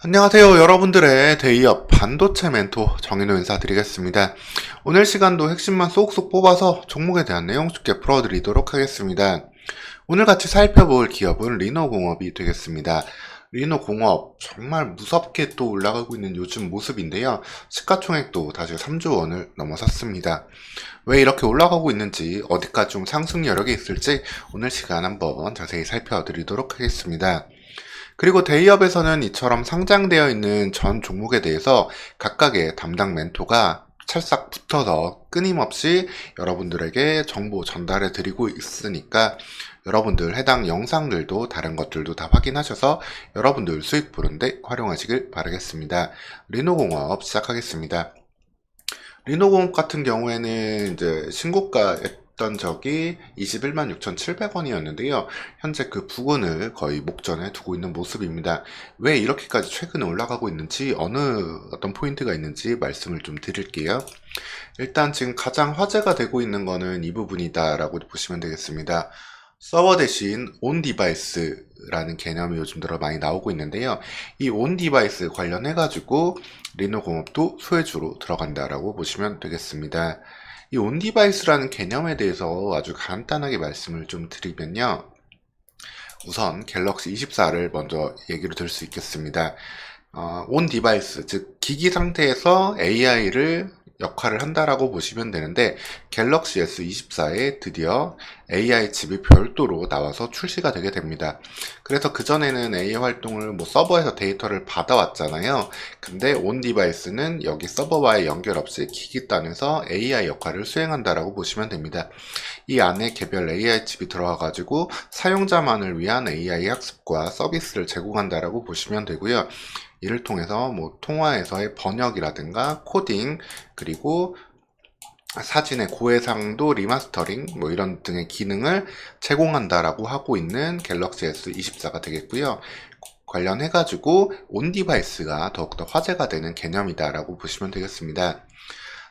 안녕하세요. 여러분들의 데이업 반도체 멘토 정인호 인사드리겠습니다. 오늘 시간도 핵심만 쏙쏙 뽑아서 종목에 대한 내용 쉽게 풀어드리도록 하겠습니다. 오늘 같이 살펴볼 기업은 리노공업이 되겠습니다. 리노공업 정말 무섭게 또 올라가고 있는 요즘 모습인데요. 시가총액도 다시 3조 원을 넘어섰습니다. 왜 이렇게 올라가고 있는지, 어디까지 좀 상승 여력이 있을지 오늘 시간 한번 자세히 살펴드리도록 하겠습니다. 그리고 데이업에서는 이처럼 상장되어 있는 전 종목에 대해서 각각의 담당 멘토가 찰싹 붙어서 끊임없이 여러분들에게 정보 전달해 드리고 있으니까 여러분들 해당 영상들도 다른 것들도 다 확인하셔서 여러분들 수익 보는데 활용하시길 바라겠습니다. 리노공업 시작하겠습니다. 리노공업 같은 경우에는 이제 신고가였던 적이 21만 6,700원이었는데요. 현재 그 부근을 거의 목전에 두고 있는 모습입니다. 왜 이렇게까지 최근에 올라가고 있는지, 어느 어떤 포인트가 있는지 말씀을 좀 드릴게요. 일단 지금 가장 화제가 되고 있는 거는 이 부분이다라고 보시면 되겠습니다. 서버 대신 온 디바이스라는 개념이 요즘 들어 많이 나오고 있는데요. 이 온 디바이스 관련해가지고 리노공업도 소외주로 들어간다라고 보시면 되겠습니다. 이 온 디바이스라는 개념에 대해서 아주 간단하게 말씀을 좀 드리면요. 우선 갤럭시 24를 먼저 얘기로 들 수 있겠습니다. 온 디바이스, 즉 기기 상태에서 AI를 역할을 한다라고 보시면 되는데, 갤럭시 S24에 드디어 AI 칩이 별도로 나와서 출시가 되게 됩니다. 그래서 그전에는 AI 활동을 서버에서 데이터를 받아왔잖아요. 근데 온 디바이스는 여기 서버와의 연결 없이 기기단에서 AI 역할을 수행한다라고 보시면 됩니다. 이 안에 개별 AI 칩이 들어와가지고 사용자만을 위한 AI 학습과 서비스를 제공한다라고 보시면 되고요. 이를 통해서 통화에서의 번역이라든가 코딩, 그리고 사진의 고해상도 리마스터링 이런 등의 기능을 제공한다라고 하고 있는 갤럭시 S24가 되겠고요. 관련해가지고 온 디바이스가 더욱더 화제가 되는 개념이다라고 보시면 되겠습니다.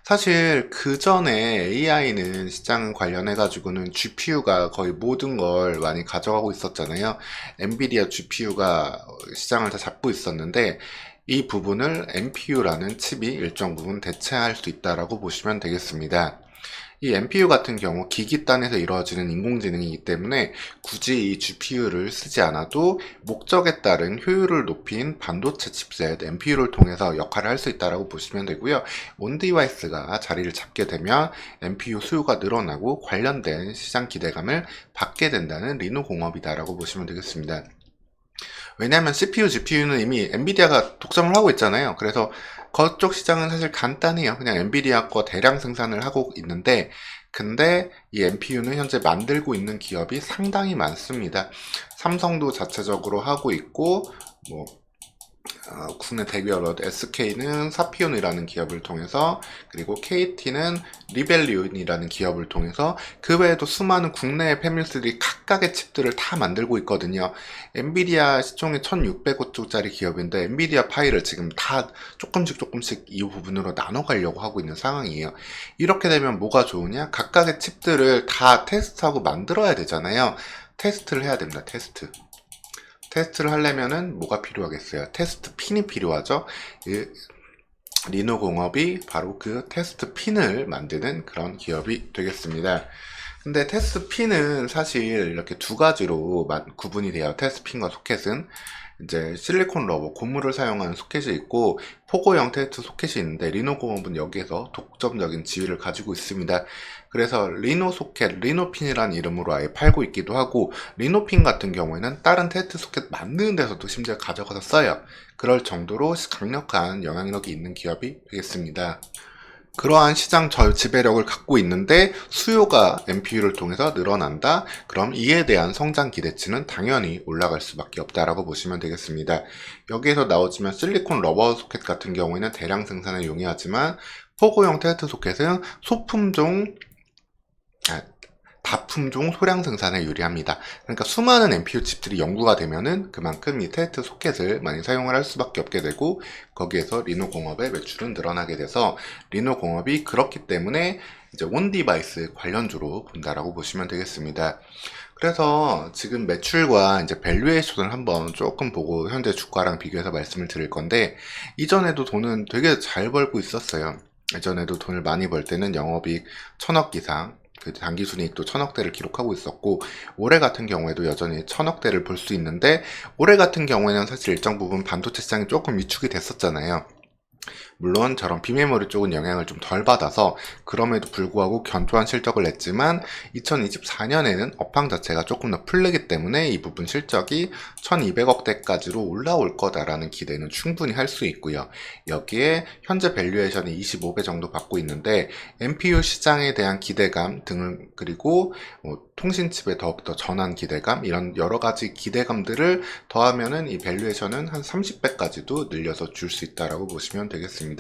사실 그 전에 AI는 시장 관련해가지고는 GPU가 거의 모든 걸 많이 가져가고 있었잖아요. 엔비디아 GPU가 시장을 다 잡고 있었는데, 이 부분을 NPU라는 칩이 일정 부분 대체할 수 있다라고 보시면 되겠습니다. 이 NPU 같은 경우 기기단에서 이루어지는 인공지능이기 때문에 굳이 이 GPU를 쓰지 않아도 목적에 따른 효율을 높인 반도체 칩셋 NPU를 통해서 역할을 할 수 있다고 보시면 되고요. 온 디바이스가 자리를 잡게 되면 NPU 수요가 늘어나고 관련된 시장 기대감을 받게 된다는 리노공업이다라고 보시면 되겠습니다. 왜냐하면 CPU, GPU는 이미 엔비디아가 독점을 하고 있잖아요. 그래서 그쪽 시장은 사실 간단해요. 그냥 엔비디아 거 대량 생산을 하고 있는데, 근데 이 NPU는 현재 만들고 있는 기업이 상당히 많습니다. 삼성도 자체적으로 하고 있고, 국내 대기업 SK는 사피온이라는 기업을 통해서, 그리고 KT는 리벨리온이라는 기업을 통해서, 그 외에도 수많은 국내의 패밀리들이 각각의 칩들을 다 만들고 있거든요. 엔비디아 시총이 1600억짜리 기업인데 엔비디아 파일을 지금 다 조금씩 이 부분으로 나눠 가려고 하고 있는 상황이에요. 이렇게 되면 뭐가 좋으냐? 각각의 칩들을 다 테스트하고 만들어야 되잖아요. 테스트를 해야 됩니다. 테스트를 하려면은 뭐가 필요하겠어요? 테스트 핀이 필요하죠. 리노공업이 바로 그 테스트 핀을 만드는 그런 기업이 되겠습니다. 근데 테스트 핀은 사실 이렇게 두 가지로 구분이 돼요. 테스트 핀과 소켓은 이제 실리콘 러버, 고무를 사용하는 소켓이 있고 포고형 테스트 소켓이 있는데, 리노공업은 여기에서 독점적인 지위를 가지고 있습니다. 그래서 리노 소켓, 리노핀이라는 이름으로 아예 팔고 있기도 하고, 리노핀 같은 경우에는 다른 테스트 소켓 만드는 데서도 심지어 가져가서 써요. 그럴 정도로 강력한 영향력이 있는 기업이 되겠습니다. 그러한 시장 지배력을 갖고 있는데 수요가 NPU를 통해서 늘어난다? 그럼 이에 대한 성장 기대치는 당연히 올라갈 수밖에 없다라고 보시면 되겠습니다. 여기에서 나오지만 실리콘 러버 소켓 같은 경우에는 대량 생산에 용이하지만, 포고형 테스트 소켓은 다품종 소량 생산에 유리합니다. 그러니까 수많은 NPU 칩들이 연구가 되면은 그만큼 이 테스트 소켓을 많이 사용을 할 수밖에 없게 되고, 거기에서 리노공업의 매출은 늘어나게 돼서 리노공업이 그렇기 때문에 이제 온 디바이스 관련주로 본다라고 보시면 되겠습니다. 그래서 지금 매출과 이제 밸류에이션을 한번 조금 보고 현재 주가랑 비교해서 말씀을 드릴 건데, 이전에도 돈은 되게 잘 벌고 있었어요. 예전에도 돈을 많이 벌 때는 영업이익 1000억 이상, 그 당기순이익도 1000억대를 기록하고 있었고, 올해 같은 경우에도 여전히 1000억대를 볼 수 있는데, 올해 같은 경우에는 사실 일정 부분 반도체 시장이 조금 위축이 됐었잖아요. 물론 저런 비메모리 쪽은 영향을 좀 덜 받아서 그럼에도 불구하고 견조한 실적을 냈지만, 2024년에는 업황 자체가 조금 더 풀리기 때문에 이 부분 실적이 1200억대까지로 올라올 거다라는 기대는 충분히 할 수 있고요. 여기에 현재 밸류에이션이 25배 정도 받고 있는데, NPU 시장에 대한 기대감 등을, 그리고 통신칩에 더욱더 전환 기대감, 이런 여러 가지 기대감들을 더하면은 이 밸류에이션은 한 30배까지도 늘려서 줄 수 있다라고 보시면 되겠습니다.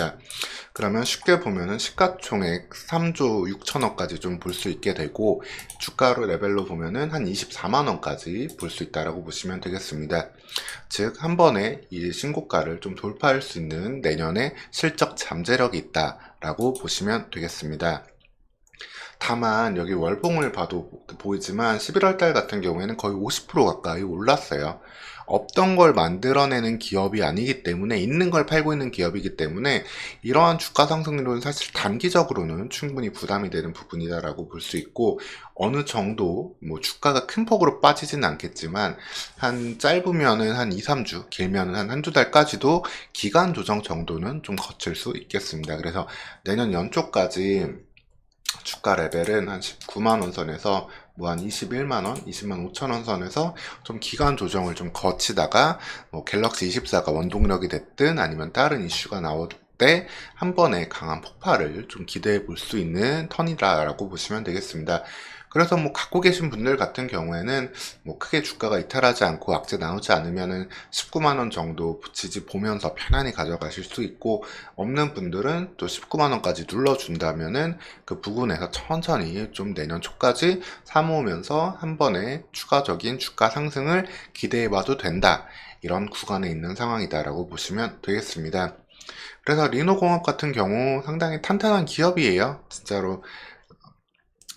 그러면 쉽게 보면은 시가총액 3조 6천억까지 좀 볼 수 있게 되고, 주가로 레벨로 보면은 한 24만원까지 볼 수 있다라고 보시면 되겠습니다. 즉, 한 번에 이 신고가를 좀 돌파할 수 있는 내년에 실적 잠재력이 있다라고 보시면 되겠습니다. 다만 여기 월봉을 봐도 보이지만 11월 달 같은 경우에는 거의 50% 가까이 올랐어요. 없던 걸 만들어내는 기업이 아니기 때문에, 있는 걸 팔고 있는 기업이기 때문에 이러한 주가 상승률은 사실 단기적으로는 충분히 부담이 되는 부분이다라고 볼 수 있고, 어느 정도 주가가 큰 폭으로 빠지진 않겠지만 한 짧으면은 한 2, 3주, 길면은 한 한두 달까지도 기간 조정 정도는 좀 거칠 수 있겠습니다. 그래서 내년 연초까지 주가 레벨은 한 19만원 선에서 한 21만원, 20만 5천원 선에서 좀 기간 조정을 좀 거치다가 갤럭시 24가 원동력이 됐든 아니면 다른 이슈가 나올 때 한 번에 강한 폭발을 좀 기대해 볼 수 있는 턴이라고 보시면 되겠습니다. 그래서 갖고 계신 분들 같은 경우에는 크게 주가가 이탈하지 않고 악재 나오지 않으면은 19만원 정도 지지 보면서 편안히 가져가실 수 있고, 없는 분들은 또 19만원까지 눌러준다면은 그 부근에서 천천히 좀 내년 초까지 사모으면서 한 번에 추가적인 주가 상승을 기대해 봐도 된다, 이런 구간에 있는 상황이다라고 보시면 되겠습니다. 그래서 리노공업 같은 경우 상당히 탄탄한 기업이에요. 진짜로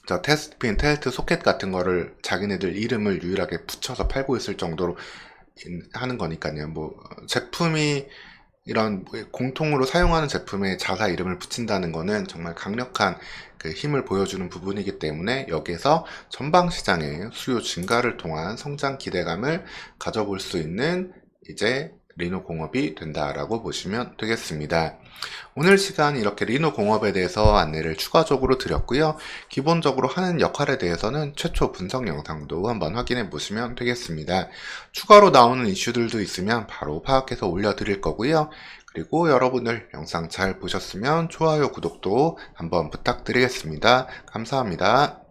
저 테스트핀, 텔트 소켓 같은 거를 자기네들 이름을 유일하게 붙여서 팔고 있을 정도로 하는 거니까요. 제품이 이런 공통으로 사용하는 제품에 자사 이름을 붙인다는 거는 정말 강력한 그 힘을 보여주는 부분이기 때문에, 여기에서 전방 시장의 수요 증가를 통한 성장 기대감을 가져볼 수 있는 이제 리노공업이 된다라고 보시면 되겠습니다. 오늘 시간 이렇게 리노공업에 대해서 안내를 추가적으로 드렸고요. 기본적으로 하는 역할에 대해서는 최초 분석 영상도 한번 확인해 보시면 되겠습니다. 추가로 나오는 이슈들도 있으면 바로 파악해서 올려드릴 거고요. 그리고 여러분들 영상 잘 보셨으면 좋아요, 구독도 한번 부탁드리겠습니다. 감사합니다.